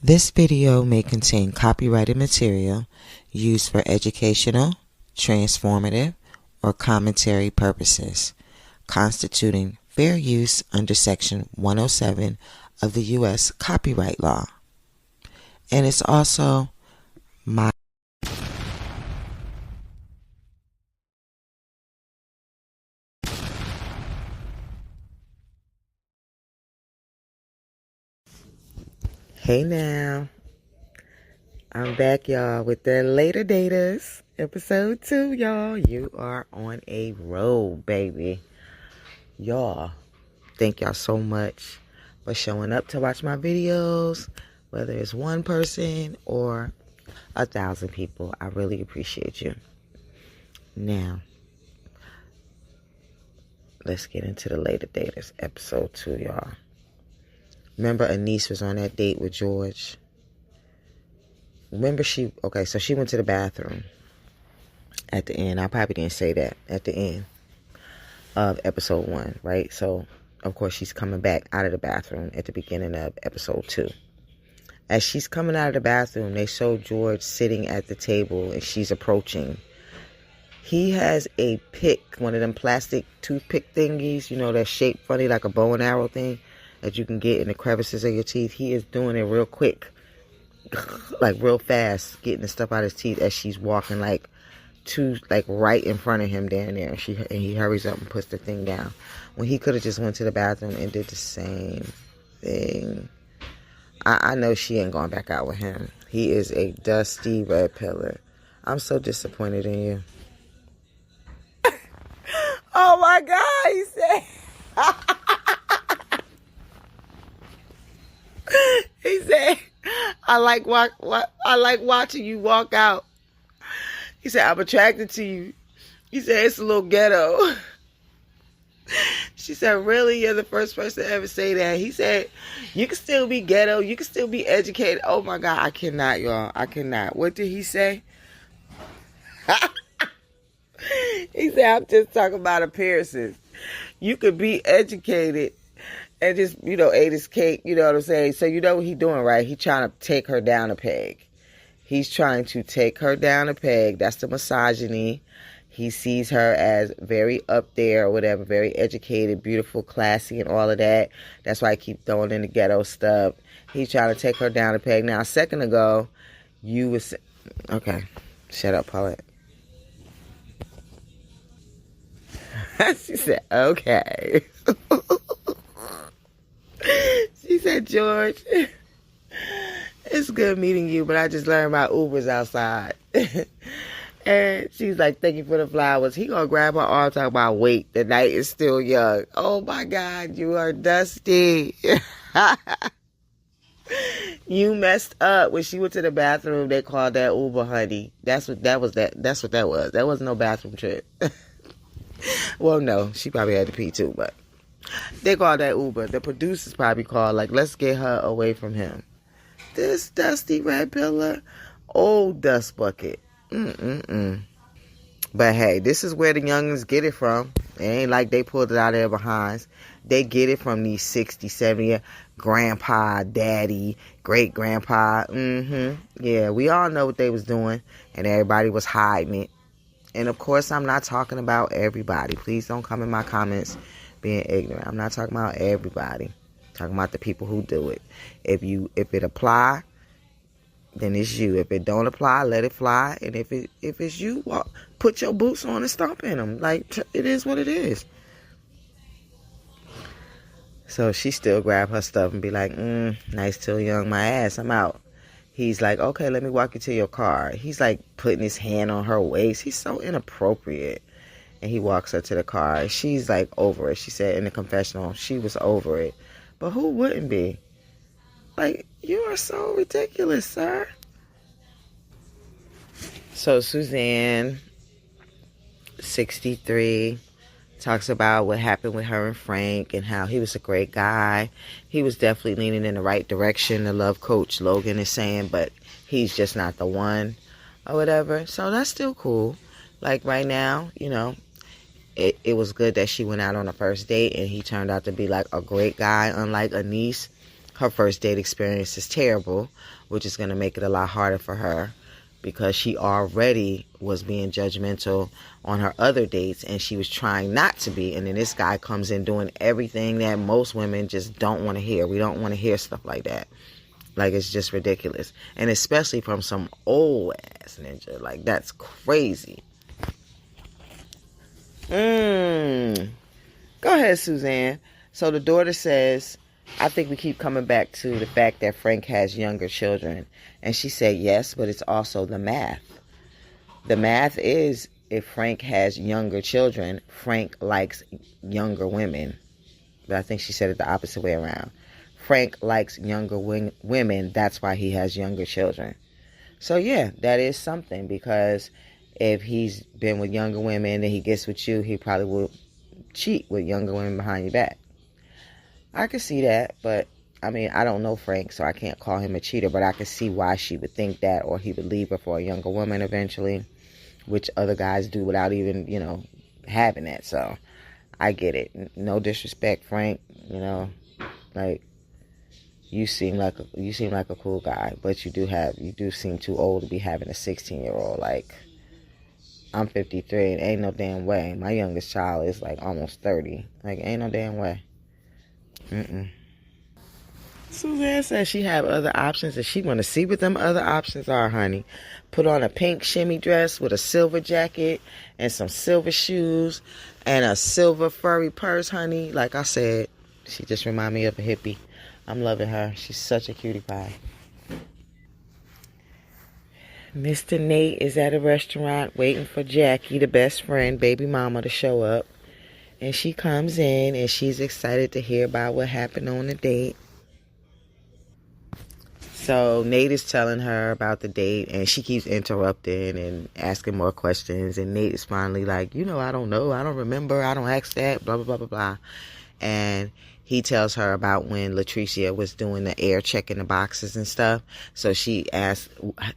This video may contain copyrighted material used for educational, transformative, or commentary purposes, constituting fair use under Section 107 of the U.S. Copyright Law. And it's also my Hey now, I'm back, y'all, with the Later Daters, episode 2, y'all. You are on a roll, baby. Y'all, thank y'all so much for showing up to watch my videos, whether it's one person or 1,000 people. I really appreciate you. Now, let's get into the Later Daters, episode 2, y'all. Remember, Anise was on that date with George. Remember, so she went to the bathroom at the end. I probably didn't say that at the end of episode 1, right? So, of course, she's coming back out of the bathroom at the beginning of episode 2. As she's coming out of the bathroom, they show George sitting at the table and she's approaching. He has a pick, one of them plastic toothpick thingies, that's shaped funny like a bow and arrow thing that you can get in the crevices of your teeth. He is doing it real quick, like real fast, getting the stuff out of his teeth as she's walking right in front of him down there. And he hurries up and puts the thing down when he could have just went to the bathroom and did the same thing. I know she ain't going back out with him. He is a dusty red pillar. I'm so disappointed in you. Oh my God, he said. He said, I like watching you walk out. He said, I'm attracted to you. He said, it's a little ghetto. She said, really? You're the first person to ever say that. He said, you can still be ghetto. You can still be educated. Oh my God, I cannot, y'all. I cannot. What did he say? He said, I'm just talking about appearances. You could be educated and just, ate his cake, you know what I'm saying? So you know what he's doing, right? He's trying to take her down a peg. He's trying to take her down a peg. That's the misogyny. He sees her as very up there or whatever, very educated, beautiful, classy, and all of that. That's why I keep throwing in the ghetto stuff. He's trying to take her down a peg. Now, a second ago, you was... Okay, shut up, Paulette. She said, okay. She said, George, it's good meeting you, but I just learned my Uber's outside. And she's like, thank you for the flowers. He gonna grab her arm, talking about, wait, the night is still young. Oh my God, you are dusty. You messed up. When she went to the bathroom, they called that Uber, honey. That's what that was. That wasn't no bathroom trip. Well, no, she probably had to pee too, but they called that Uber. The producers probably called, let's get her away from him. This dusty red pillar, old dust bucket. But hey, this is where the youngins get it from. It ain't like they pulled it out of their behinds. They get it from these 60, 70 grandpa, daddy, great grandpa. Yeah, we all know what they was doing, and everybody was hiding it. And of course, I'm not talking about everybody. Please don't come in my comments being ignorant. I'm not talking about everybody. I'm talking about the people who do it. If it apply, then it's you. If it don't apply, let it fly. And if it's you, put your boots on and stomp in them. It is what it is. So she still grab her stuff and be like, nice till young, my ass, I'm out. He's like, okay, let me walk you to your car. He's like putting his hand on her waist. He's so inappropriate. And he walks her to the car. She's like over it. She said in the confessional, she was over it. But who wouldn't be? You are so ridiculous, sir. So Suzanne, 63, talks about what happened with her and Frank and how he was a great guy. He was definitely leaning in the right direction, the love coach Logan is saying, but he's just not the one or whatever. So that's still cool. Right now, it was good that she went out on a first date and he turned out to be a great guy, unlike Anise, her first date experience is terrible, which is going to make it a lot harder for her because she already was being judgmental on her other dates and she was trying not to be. And then this guy comes in doing everything that most women just don't want to hear. We don't want to hear stuff like that. Like, it's just ridiculous. And especially from some old ass ninja. Like, that's crazy. Go ahead, Suzanne. So the daughter says, I think we keep coming back to the fact that Frank has younger children. And she said, yes, but it's also the math. The math is, if Frank has younger children, Frank likes younger women. But I think she said it the opposite way around. Frank likes younger women. That's why he has younger children. So, yeah, that is something. Because if he's been with younger women and he gets with you, he probably will cheat with younger women behind your back. I could see that, but I mean, I don't know Frank, so I can't call him a cheater, but I could see why she would think that, or he would leave her for a younger woman eventually, which other guys do without even, having that. So I get it. No disrespect, Frank, like, you seem like a cool guy, but you do seem too old to be having a 16-year-old. Like, I'm 53 and ain't no damn way. My youngest child is like almost 30. Like, ain't no damn way. Suzanne says she have other options and she want to see what them other options are, honey. Put on a pink shimmy dress with a silver jacket and some silver shoes and a silver furry purse, honey. Like I said, she just remind me of a hippie. I'm loving her. She's such a cutie pie. Mr. Nate is at a restaurant waiting for Jackie, the best friend, baby mama, to show up. And she comes in and she's excited to hear about what happened on the date. So Nate is telling her about the date and she keeps interrupting and asking more questions. And Nate is finally like, I don't know. I don't remember. I don't ask that. Blah, blah, blah, blah, blah. And he tells her about when Latricia was doing the air checking the boxes and stuff. So she asked,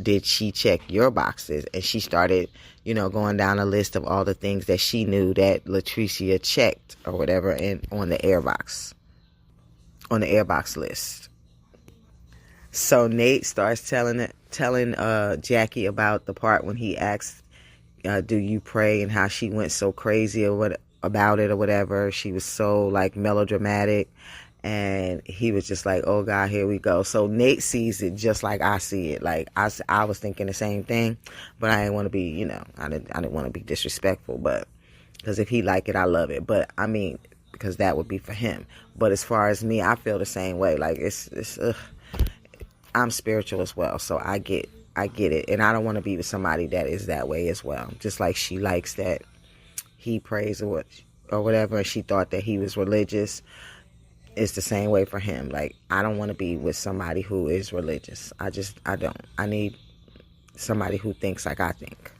did she check your boxes? And she started, going down a list of all the things that she knew that Latricia checked or whatever on the airbox list. So Nate starts telling Jackie about the part when he asked, do you pray, and how she went so crazy about it or whatever. She was so like melodramatic, and he was just like, oh God, here we go. So Nate sees it just like I see it. Like I was thinking the same thing, but I didn't want to be, I didn't want to be disrespectful, but because if he like it, I love it. But I mean, because that would be for him. But as far as me, I feel the same way. Like I'm spiritual as well, so I get it, and I don't want to be with somebody that is that way as well. Just like she likes that he prays or whatever, and she thought that he was religious. It's the same way for him. Like, I don't want to be with somebody who is religious. I don't. I need somebody who thinks like I think.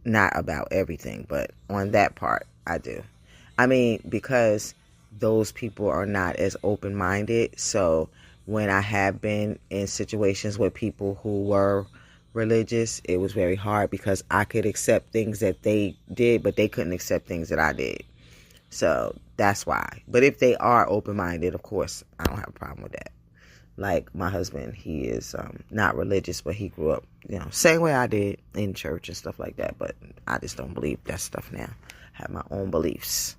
Not about everything, but on that part, I do. I mean, because those people are not as open-minded, so when I have been in situations with people who were religious, it was very hard because I could accept things that they did, but they couldn't accept things that I did. So that's why. But if they are open-minded, of course, I don't have a problem with that. Like my husband, he is not religious, but he grew up, same way I did in church and stuff like that. But I just don't believe that stuff now. I have my own beliefs.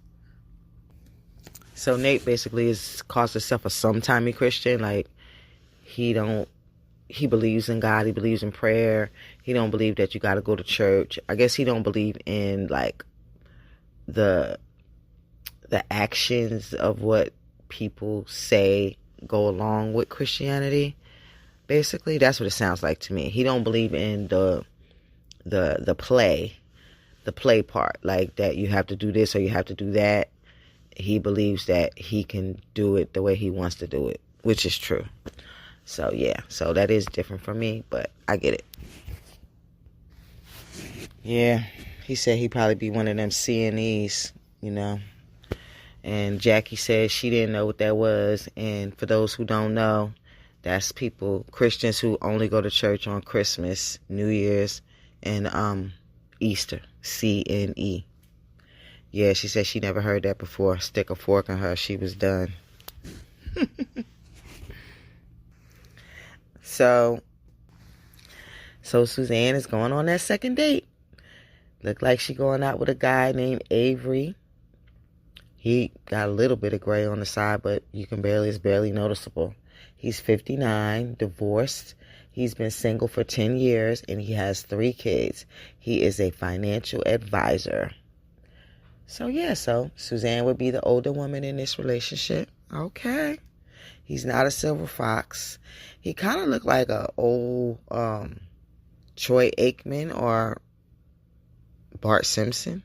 So Nate basically calls himself a sometimey Christian. Like, he believes in God. He believes in prayer. He don't believe that you got to go to church. I guess he don't believe in like the actions of what people say go along with Christianity. Basically, that's what it sounds like to me. He don't believe in the play part, like that you have to do this or you have to do that. He believes that he can do it the way he wants to do it, which is true. So yeah, so that is different from me, but I get it. Yeah, he said he'd probably be one of them CNEs, And Jackie said she didn't know what that was. And for those who don't know, that's Christians who only go to church on Christmas, New Year's, and Easter. CNE. Yeah, she said she never heard that before. Stick a fork in her, she was done. So Suzanne is going on that second date. Look like she going out with a guy named Avery. He got a little bit of gray on the side, but it's barely noticeable. He's 59, divorced. He's been single for 10 years, and he has 3 kids. He is a financial advisor. So Suzanne would be the older woman in this relationship. Okay. He's not a silver fox. He kind of looked like a old Troy Aikman or Bart Simpson,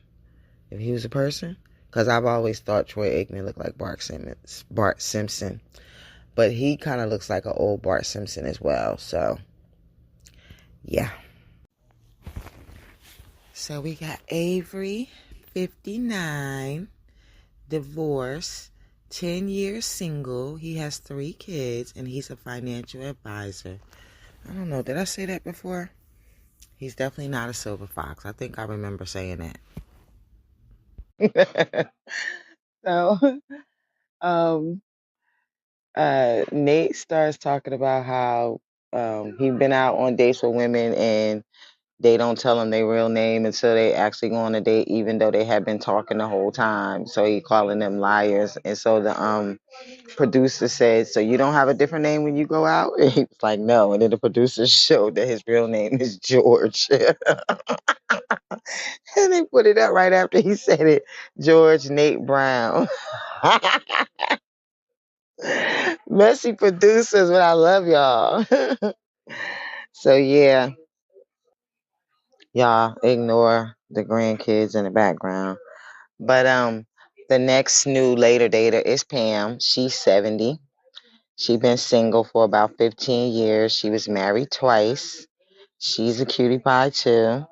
if he was a person. Because I've always thought Troy Aikman looked like Bart Simpson. But he kind of looks like an old Bart Simpson as well. So, yeah. So we got Avery, 59, divorced, 10 years single. He has 3 kids, and he's a financial advisor. I don't know. Did I say that before? He's definitely not a silver fox. I think I remember saying that. So, um, Nate starts talking about how he's been out on dates with women and they don't tell him their real name until they actually go on a date, even though they have been talking the whole time. So he calling them liars. And so the producer said, "So you don't have a different name when you go out?" And he was like, "No." And then the producer showed that his real name is George. And they put it up right after he said it. George Nate Brown. Messy producers, but I love y'all. So yeah, y'all ignore the grandkids in the background. But the next new later dater is Pam. She's 70. She's been single for about 15 years. She was married twice. She's a cutie pie too.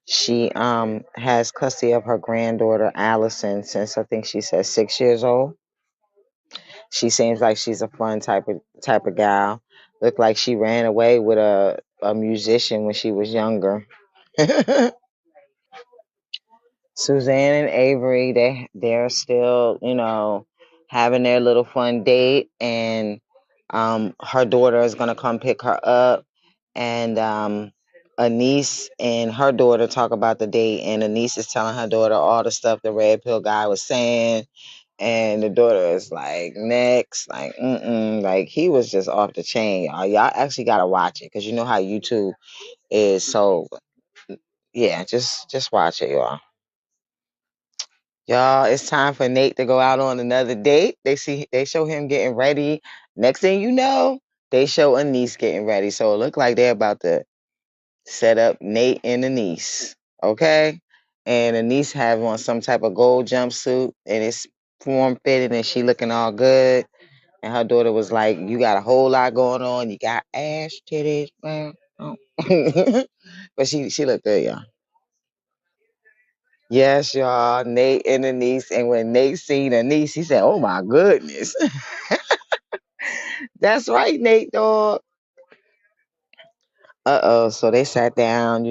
She has custody of her granddaughter Allison since I think she said 6 years old. She seems like she's a fun type of gal. Looked like she ran away with a musician when she was younger. Suzanne and Avery, they're still, having their little fun date, and her daughter is gonna come pick her up, and a niece and her daughter talk about the date, and the niece is telling her daughter all the stuff the red pill guy was saying, and the daughter is like, next, like, like he was just off the chain, y'all. Y'all actually gotta watch it because you know how YouTube is. So yeah, just watch it, y'all. Y'all, it's time for Nate to go out on another date. They show him getting ready. Next thing you know, they show a niece getting ready. So it look like they're about to set up Nate and the niece. Okay? And the niece have on some type of gold jumpsuit and it's form fitted and she looking all good. And her daughter was like, "You got a whole lot going on. You got ass, titties, man." Oh. But she looked good, y'all. Yes, y'all. Nate and the niece. And when Nate seen the niece, he said, "Oh my goodness." That's right, Nate, dog. Uh-oh. So they sat down,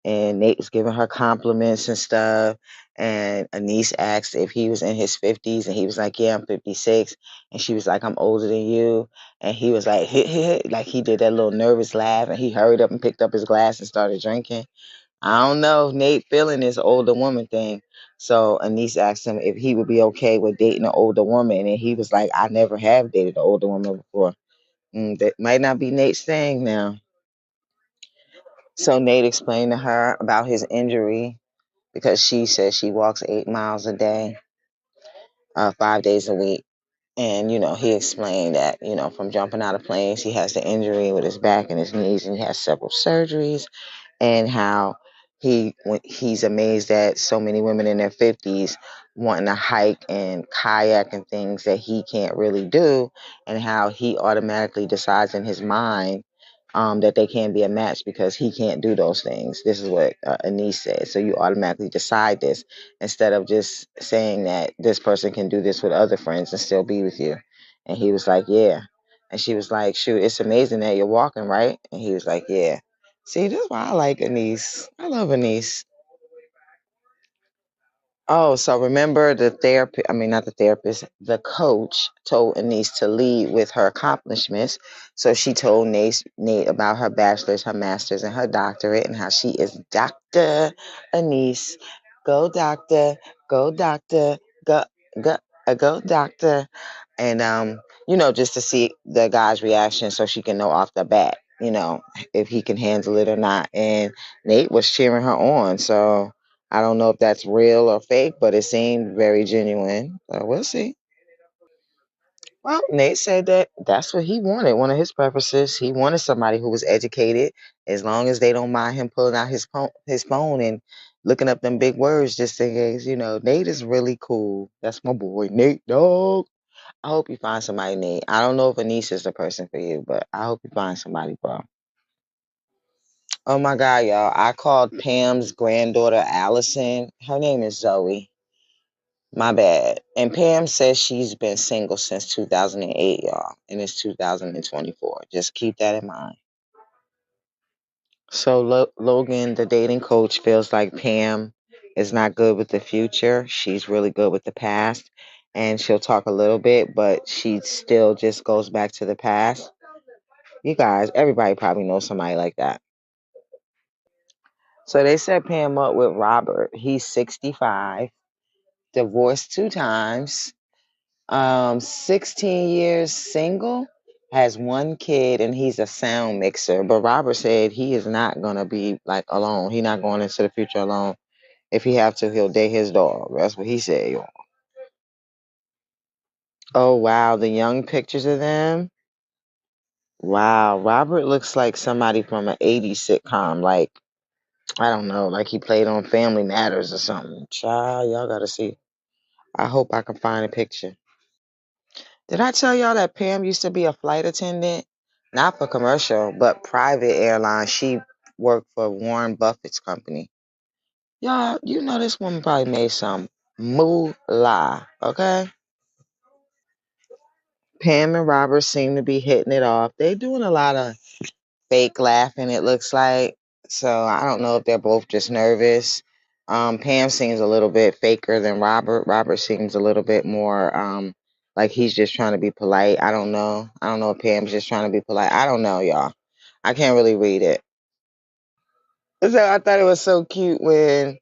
and Nate was giving her compliments and stuff. And Anise asked if he was in his 50s, and he was like, "Yeah, I'm 56." And she was like, "I'm older than you." And he was like, hit, hit, like he did that little nervous laugh, and he hurried up and picked up his glass and started drinking. I don't know. Nate feeling this older woman thing. So Anise asked him if he would be okay with dating an older woman. And he was like, "I never have dated an older woman before." That might not be Nate's thing now. So Nate explained to her about his injury because she says she walks 8 miles a day, 5 days a week. And, he explained that, from jumping out of planes, he has the injury with his back and his knees, and he has several surgeries. And how he's amazed that so many women in their 50s wanting to hike and kayak and things that he can't really do, and how he automatically decides in his mind that they can't be a match because he can't do those things. This is what Anise said. So you automatically decide this instead of just saying that this person can do this with other friends and still be with you. And he was like, "Yeah." And she was like, "Shoot, it's amazing that you're walking, right?" And he was like, "Yeah." See, this is why I like Anise. I love Anise. Oh, so remember the therapist, I mean, not the therapist, the coach told Anise to lead with her accomplishments. So she told Nate about her bachelor's, her master's, and her doctorate, and how she is Dr. Anise. Go, doctor, go, doctor, go, go, go, doctor. And, just to see the guy's reaction so she can know off the bat, if he can handle it or not. And Nate was cheering her on. So, I don't know if that's real or fake, but it seemed very genuine. We'll see. Well, Nate said that that's what he wanted. One of his preferences, he wanted somebody who was educated, as long as they don't mind him pulling out his phone and looking up them big words just in case. Nate is really cool. That's my boy, Nate, dog. I hope you find somebody, Nate. I don't know if Anise is the person for you, but I hope you find somebody, bro. Oh my God, y'all. I called Pam's granddaughter, Allison. Her name is Zoe. My bad. And Pam says she's been single since 2008, y'all. And it's 2024. Just keep that in mind. So Logan, the dating coach, feels like Pam is not good with the future. She's really good with the past. And she'll talk a little bit, but she still just goes back to the past. You guys, everybody probably knows somebody like that. So they set Pam up with Robert. He's 65, divorced 2 times, 16 years single, has 1 kid, and he's a sound mixer. But Robert said he is not gonna be like alone. He's not going into the future alone. If he have to, he'll date his dog. That's what he said, y'all. Oh wow, the young pictures of them. Wow, Robert looks like somebody from an 80s sitcom. Like, I don't know, like he played on Family Matters or something. Child, y'all gotta see. I hope I can find a picture. Did I tell y'all that Pam used to be a flight attendant? Not for commercial, but private airline. She worked for Warren Buffett's company. Y'all, this woman probably made some moolah, okay? Pam and Robert seem to be hitting it off. They doing a lot of fake laughing, it looks like. So I don't know if they're both just nervous. Pam seems a little bit faker than Robert. Robert seems a little bit more like he's just trying to be polite. I don't know. I don't know if Pam's just trying to be polite. I don't know, y'all. I can't really read it. So I thought it was so cute when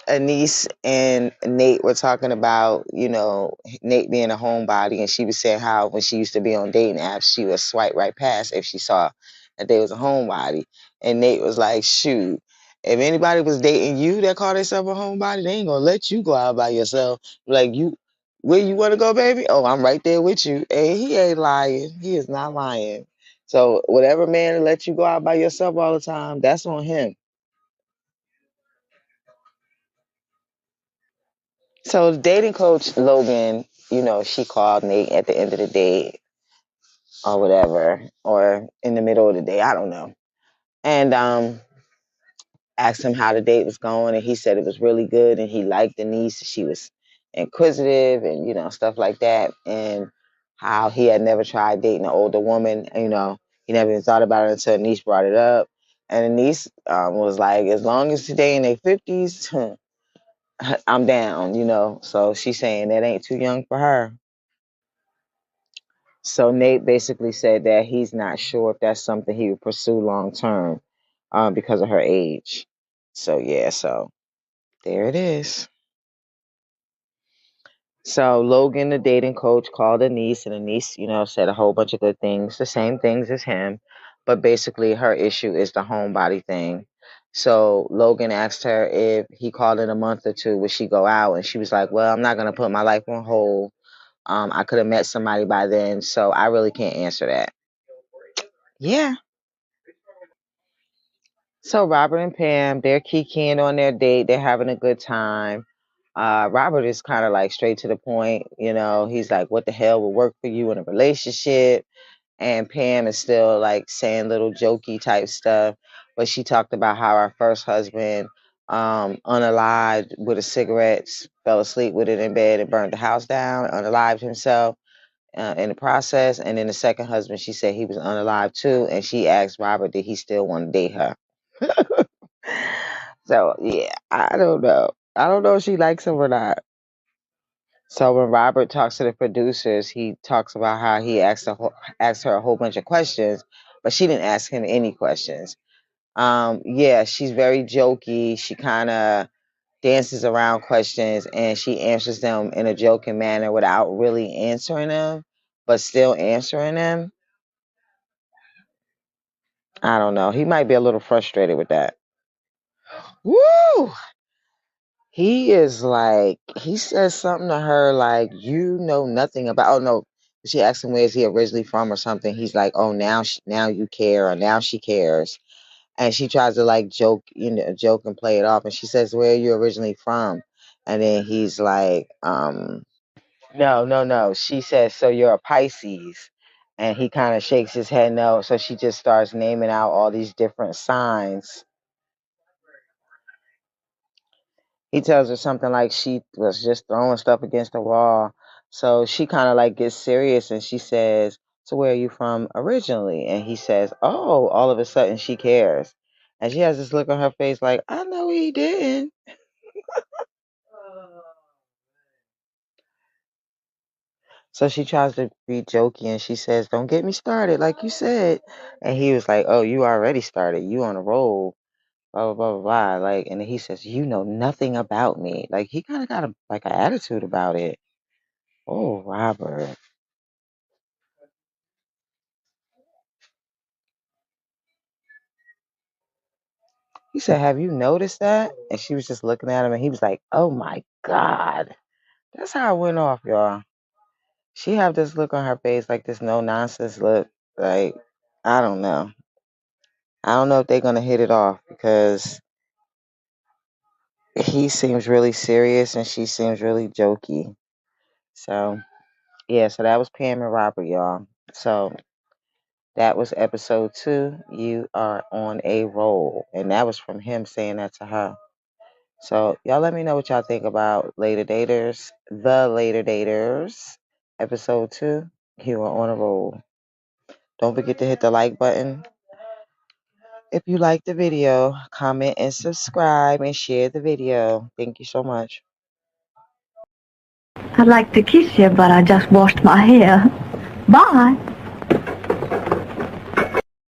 Anise and Nate were talking about, Nate being a homebody, and she was saying how when she used to be on dating apps, she would swipe right past if she saw that they was a homebody. And Nate was like, shoot, if anybody was dating you that called themselves a homebody, they ain't gonna let you go out by yourself. Like, where you wanna go, baby? Oh, I'm right there with you. And he ain't lying. He is not lying. So whatever man let you go out by yourself all the time, that's on him. So dating coach Logan, she called Nate at the end of the day or whatever, or in the middle of the day, I don't know. And asked him how the date was going, and he said it was really good, and he liked Denise. She was inquisitive and stuff like that, and how he had never tried dating an older woman. He never even thought about it until Denise brought it up, and Denise was like, as long as they in their 50s, I'm down. So she's saying that ain't too young for her. So Nate basically said that he's not sure if that's something he would pursue long term because of her age. So yeah, so there it is. So Logan, the dating coach, called Anise, and Anise, said a whole bunch of good things, the same things as him, but basically her issue is the homebody thing. So Logan asked her if he called in a month or two, would she go out? And she was like, well, I'm not going to put my life on hold. I could have met somebody by then, so I really can't answer that. Yeah. So Robert and Pam, they're kikiing on their date. They're having a good time. Robert is kind of like straight to the point. He's like, what the hell will work for you in a relationship? And Pam is still like saying little jokey type stuff. But she talked about how her first husband, unalived with a cigarette, fell asleep with it in bed and burned the house down, unalived himself in the process. And then the second husband, she said he was unalived too. And she asked Robert, did he still want to date her? So yeah, I don't know. I don't know if she likes him or not. So when Robert talks to the producers, he talks about how he asked her a whole bunch of questions, but she didn't ask him any questions. Yeah, she's very jokey. She kind of dances around questions and she answers them in a joking manner without really answering them, but still answering them. I don't know. He might be a little frustrated with that. Woo! He is like, he says something to her like, you know nothing about, oh no, she asked him where is he originally from or something. He's like, oh, now you care, or now she cares. And she tries to like joke, joke and play it off. And she says, where are you originally from? And then he's like, no. She says, so you're a Pisces. And he kind of shakes his head no. So she just starts naming out all these different signs. He tells her something like she was just throwing stuff against the wall. So she kind of like gets serious and she says, so where are you from originally? And he says, oh, all of a sudden she cares. And she has this look on her face like, I know he didn't. So she tries to be jokey and she says, don't get me started, like you said. And he was like, oh, you already started. You on a roll. Blah, blah, blah, blah, blah. Like, and he says, you know nothing about me. Like, he kind of got like an attitude about it. Oh, Robert. He said, have you noticed that? And she was just looking at him and he was like, oh my God. That's how it went off, y'all. She have this look on her face, like this no nonsense look. Like, I don't know. I don't know if they're going to hit it off because he seems really serious and she seems really jokey. So, yeah, so that was Pam and Robert, y'all. So that was episode 2. You are on a roll. And that was from him saying that to her. So y'all let me know what y'all think about Later Daters, The Later Daters, episode 2. You are on a roll. Don't forget to hit the like button. If you like the video, comment and subscribe and share the video. Thank you so much. I'd like to kiss you, but I just washed my hair. Bye.